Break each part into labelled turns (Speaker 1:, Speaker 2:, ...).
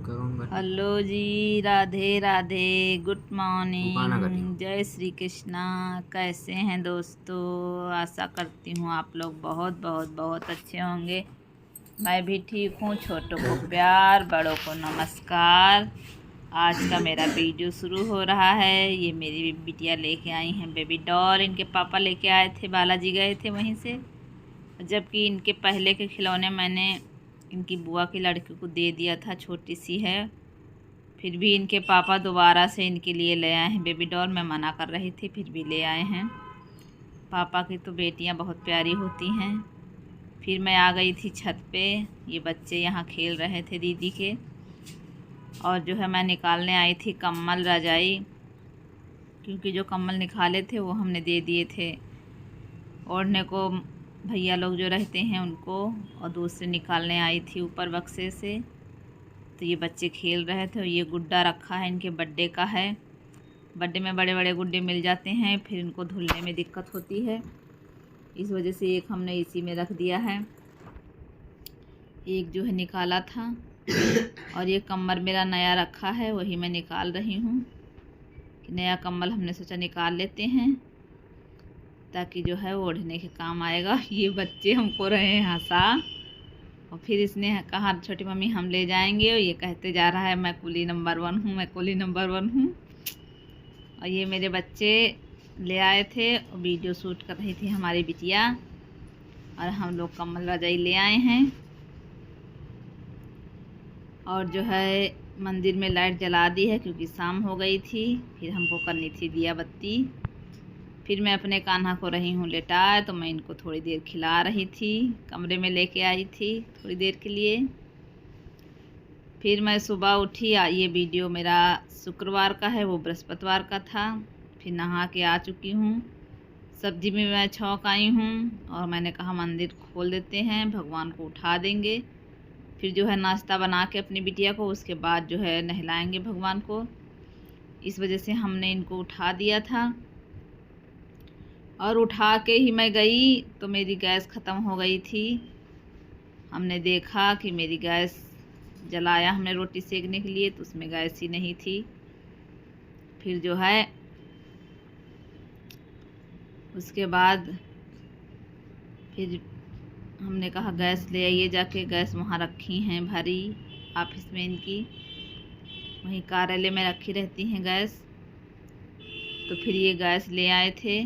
Speaker 1: Hello जी, Radhe Radhe, good morning, जय श्री कृष्णा। कैसे हैं दोस्तों? आशा करती हूँ आप लोग बहुत बहुत बहुत अच्छे होंगे। मैं भी ठीक हूँ। छोटों को प्यार, बड़ों को नमस्कार। आज का मेरा वीडियो शुरू हो रहा है। ये मेरी बिटिया लेके आई हैं बेबी डॉल। इनके पापा लेके आए थे, बालाजी गए थे वहीं से। जबकि इनके पहले के खिलौने मैंने इनकी बुआ की लड़की को दे दिया था, छोटी सी है। फिर भी इनके पापा दोबारा से इनके लिए ले आए हैं बेबी डॉल। मैं मना कर रही थी, फिर भी ले आए हैं। पापा की तो बेटियां बहुत प्यारी होती हैं। फिर मैं आ गई थी छत पे। ये बच्चे यहाँ खेल रहे थे दीदी के। और जो है मैं निकालने आई थी कम्बल, रजाई, क्योंकि जो कम्बल निकाले थे वो हमने दे दिए थे ओढ़ने को, भैया लोग जो रहते हैं उनको। और दूसरे निकालने आई थी ऊपर बक्से से। तो ये बच्चे खेल रहे थे। और ये गुड्डा रखा है, इनके बर्थडे का है। बर्थडे में बड़े बड़े गुड्डे मिल जाते हैं, फिर इनको धुलने में दिक्कत होती है। इस वजह से एक हमने इसी में रख दिया है। एक जो है निकाला था। और ये कम्बल मेरा नया रखा है, वही मैं निकाल रही हूँ कि नया कम्बल हमने सोचा निकाल लेते हैं, ताकि जो है वो ओढ़ने के काम आएगा। ये बच्चे हमको रहे हैं हंसा। और फिर इसने कहा छोटी मम्मी हम ले जाएंगे। और ये कहते जा रहा है मैं कुली नंबर 1 हूँ, मैं कुली नंबर 1 हूँ। और ये मेरे बच्चे ले आए थे और वीडियो शूट कर रही थी हमारी बिटिया। और हम लोग कम्बल रजाई ले आए हैं। और जो है मंदिर में लाइट जला दी है, क्योंकि शाम हो गई थी। फिर हमको करनी थी दिया बत्ती। फिर मैं अपने कान्हा को रही हूँ लेटाए, तो मैं इनको थोड़ी देर खिला रही थी। कमरे में लेके आई थी थोड़ी देर के लिए। फिर मैं सुबह उठी। ये वीडियो मेरा शुक्रवार का है, वो बृहस्पतिवार का था। फिर नहा के आ चुकी हूँ। सब्जी में मैं छौंक आई हूँ। और मैंने कहा मंदिर खोल देते हैं, भगवान को उठा देंगे। फिर जो है नाश्ता बना के अपनी बिटिया को, उसके बाद जो है नहलाएंगे भगवान को। इस वजह से हमने इनको उठा दिया था। और उठा के ही मैं गई तो मेरी गैस ख़त्म हो गई थी। हमने देखा कि मेरी गैस जलाया हमने रोटी सेकने के लिए, तो उसमें गैस ही नहीं थी। फिर जो है उसके बाद फिर हमने कहा गैस ले आइए जाके। गैस वहाँ रखी हैं भरी ऑफिस में इनकी, वहीं कार्यालय में रखी रहती हैं गैस। तो फिर ये गैस ले आए थे।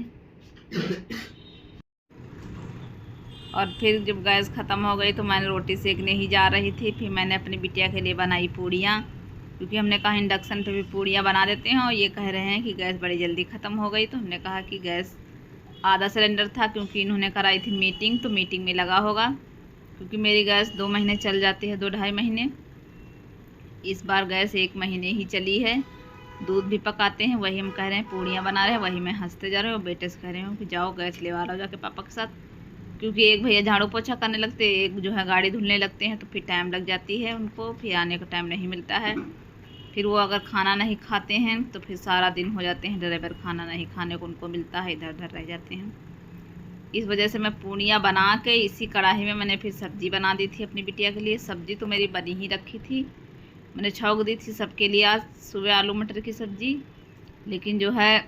Speaker 1: और फिर जब गैस ख़त्म हो गई तो मैंने रोटी सेकने ही जा रही थी। फिर मैंने अपनी बिटिया के लिए बनाई पूड़ियाँ, क्योंकि हमने कहा इंडक्शन पे भी पूड़ियाँ बना देते हैं। और ये कह रहे हैं कि गैस बड़ी जल्दी ख़त्म हो गई। तो हमने कहा कि गैस आधा सिलेंडर था, क्योंकि इन्होंने कराई थी मीटिंग, तो मीटिंग में लगा होगा। क्योंकि मेरी गैस 2 महीने चल जाती है, 2-2.5 महीने। इस बार गैस 1 महीने ही चली है। दूध भी पकाते हैं, वही हम कह रहे हैं पूड़ियाँ बना रहे हैं, वही मैं हंसते जा रहे हूँ। बेटे से कह रही हूँ कि जाओ गैस ले आ रहा हो जाके पापा के साथ। क्योंकि एक भैया झाड़ू पोछा करने लगते, एक जो है गाड़ी धुलने लगते हैं, तो फिर टाइम लग जाती है उनको। फिर आने का टाइम नहीं मिलता है। फिर वो अगर खाना नहीं खाते हैं तो फिर सारा दिन हो जाते हैं ड्राइवर, खाना नहीं खाने को उनको मिलता है, इधर उधर रह जाते हैं। इस वजह से मैं पूड़ियाँ बना के इसी कढ़ाई में मैंने फिर सब्ज़ी बना दी थी अपनी बिटिया के लिए। सब्ज़ी तो मेरी बनी ही रखी थी, मैंने छौंक दी थी सबके लिए आज सुबह आलू मटर की सब्ज़ी। लेकिन जो है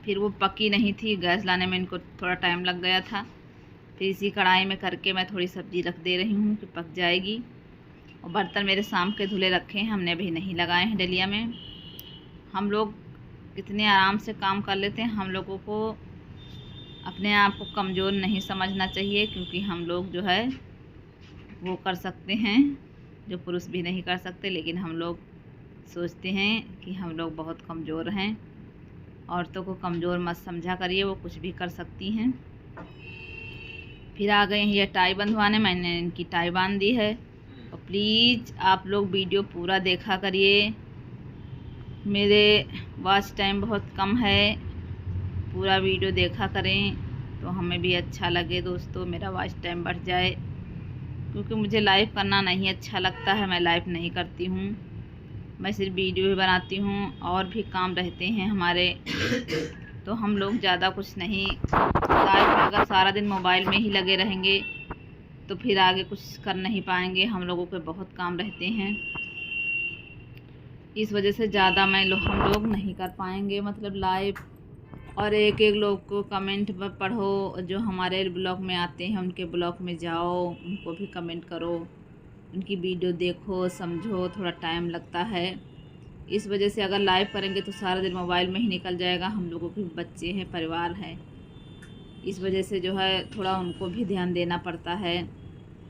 Speaker 1: फिर वो पकी नहीं थी, गैस लाने में इनको थोड़ा टाइम लग गया था। फिर इसी कढ़ाई में करके मैं थोड़ी सब्ज़ी रख दे रही हूँ कि पक जाएगी। और बर्तन मेरे शाम के धुले रखे हैं, हमने अभी नहीं लगाए हैं डलिया में। हम लोग कितने आराम से काम कर लेते हैं। हम लोगों को अपने आप को कमज़ोर नहीं समझना चाहिए, क्योंकि हम लोग जो है वो कर सकते हैं जो पुरुष भी नहीं कर सकते। लेकिन हम लोग सोचते हैं कि हम लोग बहुत कमज़ोर हैं। औरतों को कमज़ोर मत समझा करिए, वो कुछ भी कर सकती हैं। फिर आ गए हैं ये टाई बंधवाने, मैंने इनकी टाई बांध दी है। और प्लीज़ आप लोग वीडियो पूरा देखा करिए। मेरे वॉच टाइम बहुत कम है, पूरा वीडियो देखा करें तो हमें भी अच्छा लगे दोस्तों, मेरा वॉच टाइम बढ़ जाए। क्योंकि मुझे लाइव करना नहीं अच्छा लगता है, मैं लाइव नहीं करती हूँ, मैं सिर्फ वीडियो ही बनाती हूँ। और भी काम रहते हैं हमारे, तो हम लोग ज़्यादा कुछ नहीं। लाइव में अगर सारा दिन मोबाइल में ही लगे रहेंगे तो फिर आगे कुछ कर नहीं पाएंगे, हम लोगों के बहुत काम रहते हैं। इस वजह से ज़्यादा हम लोग नहीं कर पाएंगे मतलब लाइव। और एक एक लोग को कमेंट पर पढ़ो, जो हमारे ब्लॉग में आते हैं उनके ब्लॉग में जाओ, उनको भी कमेंट करो, उनकी वीडियो देखो, समझो, थोड़ा टाइम लगता है। इस वजह से अगर लाइव करेंगे तो सारा दिन मोबाइल में ही निकल जाएगा। हम लोगों के बच्चे हैं, परिवार है, इस वजह से जो है थोड़ा उनको भी ध्यान देना पड़ता है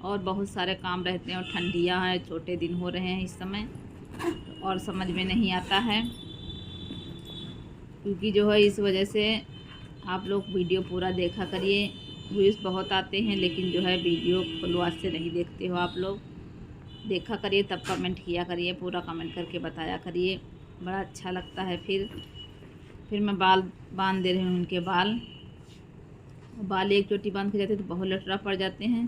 Speaker 1: और बहुत सारे काम रहते हैं। और ठंडियाँ हैं, छोटे दिन हो रहे हैं इस समय, और समझ में नहीं आता है क्योंकि जो है इस वजह से आप लोग वीडियो पूरा देखा करिए। व्यूज़ बहुत आते हैं लेकिन जो है वीडियो खुलवास से नहीं देखते हो आप लोग। देखा करिए, तब कमेंट किया करिए, पूरा कमेंट करके बताया करिए, बड़ा अच्छा लगता है। फिर मैं बाल बांध दे रही हूँ, उनके बाल एक चोटी बांध के जाते तो बहुत लटरा पड़ जाते हैं।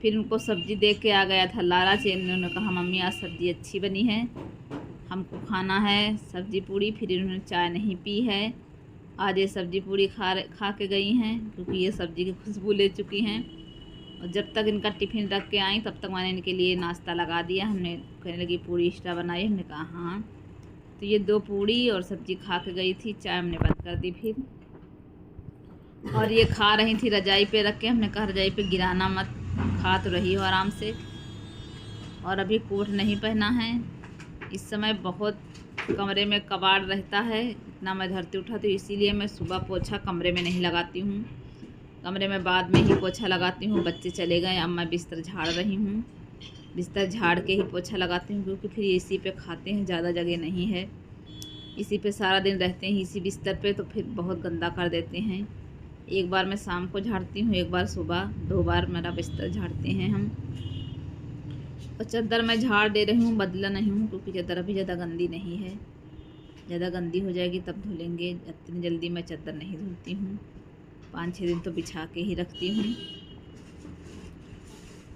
Speaker 1: फिर उनको सब्ज़ी देख के आ गया था लालच, इन्होंने कहा मम्मी आज सब्ज़ी अच्छी बनी है, हमको खाना है सब्ज़ी पूड़ी। फिर इन्होंने चाय नहीं पी है, आज ये सब्ज़ी पूड़ी खा के गई हैं क्योंकि ये सब्ज़ी की खुशबू ले चुकी हैं। और जब तक इनका टिफ़िन रख के आई तब तक मैंने इनके लिए नाश्ता लगा दिया। हमने कहने लगी पूड़ी एक्स्ट्रा बनाई, हमने कहा हाँ। तो ये 2 पूड़ी और सब्ज़ी खा के गई थी, चाय हमने बंद कर दी फिर। और ये खा रही थी रजाई पे रख के, हमने कहा रजाई पे गिराना मत, खा तो रही हो आराम से। और अभी कोट नहीं पहना है, इस समय बहुत कमरे में कबाड़ रहता है, इतना मैं धरती उठाती हूँ, इसीलिए मैं सुबह पोछा कमरे में नहीं लगाती हूँ, कमरे में बाद में ही पोछा लगाती हूँ। बच्चे चले गए, अब मैं बिस्तर झाड़ रही हूँ, बिस्तर झाड़ के ही पोछा लगाती हूँ क्योंकि फिर इसी पे खाते हैं, ज़्यादा जगह नहीं है, इसी पे सारा दिन रहते हैं इसी बिस्तर पे, तो फिर बहुत गंदा कर देते हैं। एक बार मैं शाम को झाड़ती हूँ, एक बार सुबह, 2 बार मेरा बिस्तर झाड़ते हैं हम। और चादर मैं झाड़ दे रही हूँ, बदला नहीं हूँ क्योंकि चादर अभी ज़्यादा गंदी नहीं है, ज़्यादा गंदी हो जाएगी तब धुलेंगे, इतनी जल्दी मैं चादर नहीं धुलती हूँ, 5-6 दिन तो बिछा के ही रखती हूँ।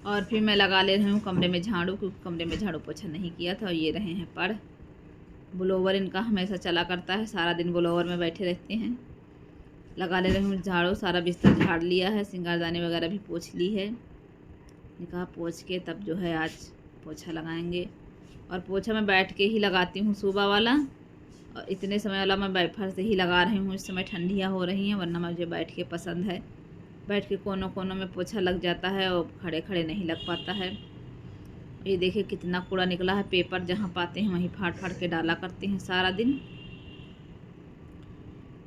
Speaker 1: और फिर मैं लगा ले रही हूँ कमरे में झाड़ू, क्योंकि कमरे में झाड़ू पोछा नहीं किया था। और ये रहे हैं पढ़, ब्लोवर इनका हमेशा चला करता है, सारा दिन ब्लोवर में बैठे रहते हैं। लगा ले रही हूँ झाड़ू, सारा बिस्तर झाड़ लिया है, सिंगारदानी वगैरह भी पोंछ ली है, निकाह पोंछ के तब जो है आज पोछा लगाएंगे। और पोछा मैं बैठ के ही लगाती हूँ सुबह वाला, और इतने समय वाला मैं वाइफर से ही लगा रही हूँ। इस समय ठंडियाँ हो रही हैं, वरना मुझे बैठ के पसंद है, बैठ के कोनों कोनों में पोछा लग जाता है और खड़े खड़े नहीं लग पाता है। ये देखिए कितना कूड़ा निकला है, पेपर जहाँ पाते हैं वहीं फाड़ फाड़ के डाला करते हैं सारा दिन,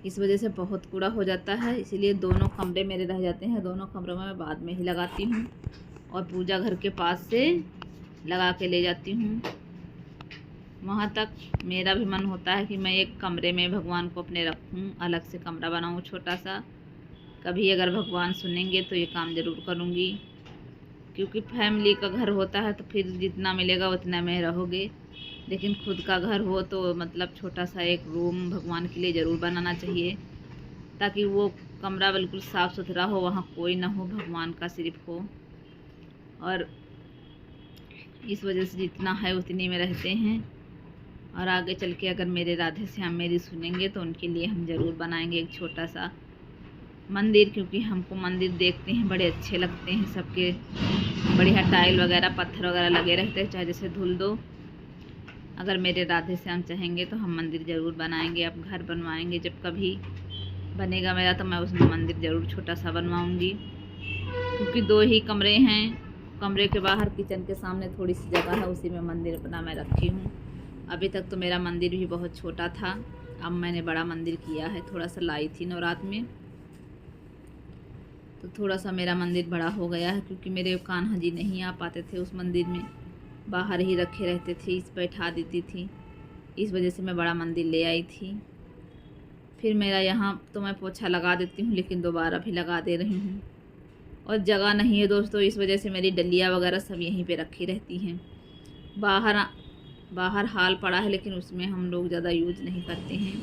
Speaker 1: इस वजह से बहुत कूड़ा हो जाता है। इसीलिए दोनों कमरे मेरे रह जाते हैं, दोनों कमरों में मैं बाद में ही लगाती हूँ और पूजा घर के पास से लगा के ले जाती हूँ। वहाँ तक मेरा भी मन होता है कि मैं एक कमरे में भगवान को अपने रखूँ, अलग से कमरा बनाऊँ छोटा सा। कभी अगर भगवान सुनेंगे तो ये काम ज़रूर करूँगी, क्योंकि फैमिली का घर होता है तो फिर जितना मिलेगा उतना में रहोगे, लेकिन खुद का घर हो तो मतलब छोटा सा एक रूम भगवान के लिए ज़रूर बनाना चाहिए, ताकि वो कमरा बिल्कुल साफ़ सुथरा हो, वहाँ कोई ना हो, भगवान का सिर्फ हो। और इस वजह से जितना है उतनी में रहते हैं। और आगे चल के अगर मेरे राधे श्याम मेरी सुनेंगे तो उनके लिए हम ज़रूर बनाएंगे एक छोटा सा मंदिर, क्योंकि हमको मंदिर देखते हैं बड़े अच्छे लगते हैं, सबके बढ़िया टाइल वगैरह पत्थर वगैरह लगे रहते हैं, चाहे जैसे धुल दो। अगर मेरे राधे श्याम चाहेंगे तो हम मंदिर ज़रूर बनाएंगे, अब घर बनवाएंगे, जब कभी बनेगा मेरा तो मैं उसमें मंदिर ज़रूर छोटा सा बनवाऊँगी, क्योंकि 2 ही कमरे हैं, कमरे के बाहर किचन के सामने थोड़ी सी जगह है, उसी में मंदिर अपना मैं रखी हूँ। अभी तक तो मेरा मंदिर भी बहुत छोटा था, अब मैंने बड़ा मंदिर किया है, थोड़ा सा लाई थी नवरात्र में, तो थोड़ा सा मेरा मंदिर बड़ा हो गया है, क्योंकि मेरे कान्हा जी नहीं आ पाते थे उस मंदिर में, बाहर ही रखे रहते थे, इस बैठा देती थी, इस वजह से मैं बड़ा मंदिर ले आई थी। फिर मेरा यहाँ तो मैं पोछा लगा देती हूँ, लेकिन दोबारा भी लगा दे रही हूँ, और जगह नहीं है दोस्तों, इस वजह से मेरी डलिया वगैरह सब यहीं पे रखी रहती हैं। बाहर हाल पड़ा है, लेकिन उसमें हम लोग ज़्यादा यूज नहीं करते हैं,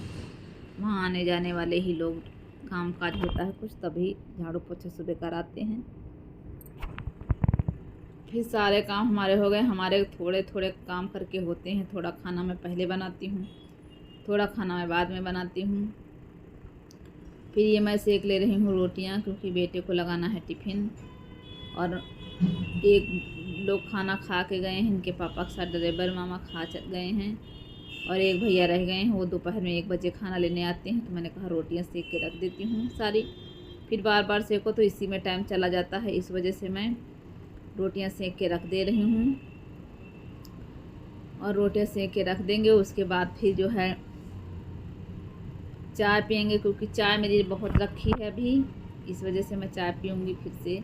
Speaker 1: वहाँ आने जाने वाले ही लोग, काम काज होता है कुछ तभी झाड़ू पोछा सुबह कराते हैं। फिर सारे काम हमारे हो गए, हमारे थोड़े थोड़े काम करके होते हैं, थोड़ा खाना मैं पहले बनाती हूँ, थोड़ा खाना मैं बाद में बनाती हूँ। फिर ये मैं सेक ले रही हूँ रोटियाँ, क्योंकि बेटे को लगाना है टिफ़िन, और एक लोग खाना खा के गए हैं, इनके पापा के साथ ड्राइवर मामा खा गए हैं और एक भैया रह गए हैं, वो दोपहर में 1 बजे खाना लेने आते हैं। तो मैंने कहा रोटियां सेक के रख देती हूँ सारी, फिर बार बार सेको तो इसी में टाइम चला जाता है, इस वजह से मैं रोटियां सेक के रख दे रही हूँ। और रोटियां सेक के रख देंगे, उसके बाद फिर जो है चाय पियेंगे, क्योंकि चाय मेरी बहुत रखी है अभी, इस वजह से मैं चाय पीऊँगी फिर से।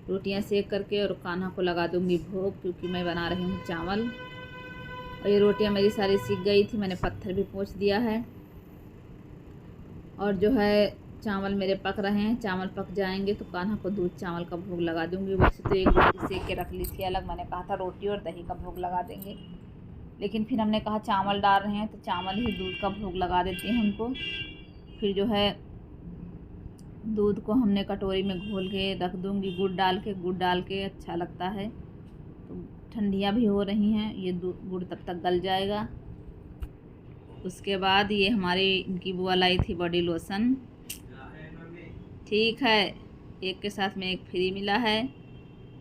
Speaker 1: रोटियां सेक करके और कान्हा को लगा दूँगी भोग, क्योंकि मैं बना रही हूँ चावल। और ये रोटियां मेरी सारी सीख गई थी, मैंने पत्थर भी पोंछ दिया है। और जो है चावल मेरे पक रहे हैं, चावल पक जाएंगे तो कान्हा को दूध चावल का भोग लगा दूँगी। वैसे तो एक रोटी सेक के रख ली थी अलग, मैंने कहा था रोटी और दही का भोग लगा देंगे, लेकिन फिर हमने कहा चावल डाल रहे हैं तो चावल ही दूध का भोग लगा देते हैं उनको। फिर जो है दूध को हमने कटोरी में घोल के रख दूँगी, गुड़ डाल के अच्छा लगता है। तो ठंडियाँ भी हो रही हैं, ये गुड़ तब तक गल जाएगा। उसके बाद ये हमारी इनकी बुआ लाई थी बॉडी लोशन, ठीक है, एक के साथ में एक फ्री मिला है।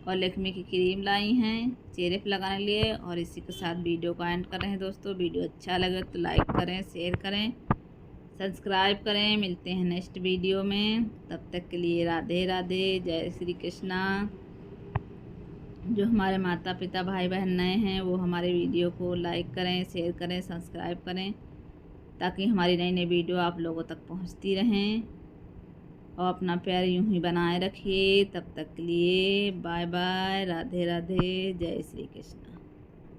Speaker 1: और लैक्मे की क्रीम लाई हैं चेहरे पे लगाने के लिए। और इसी के साथ वीडियो को एंड कर रहे हैं दोस्तों। वीडियो अच्छा लगे तो लाइक करें, शेयर करें, सब्सक्राइब करें। मिलते हैं नेक्स्ट वीडियो में, तब तक के लिए राधे राधे, जय श्री कृष्णा। जो हमारे माता पिता भाई बहन नए हैं वो हमारे वीडियो को लाइक करें, शेयर करें, सब्सक्राइब करें, ताकि हमारी नई नई वीडियो आप लोगों तक पहुंचती रहें। और अपना प्यार यूं ही बनाए रखिए। तब तक के लिए बाय बाय, राधे राधे, जय श्री कृष्ण।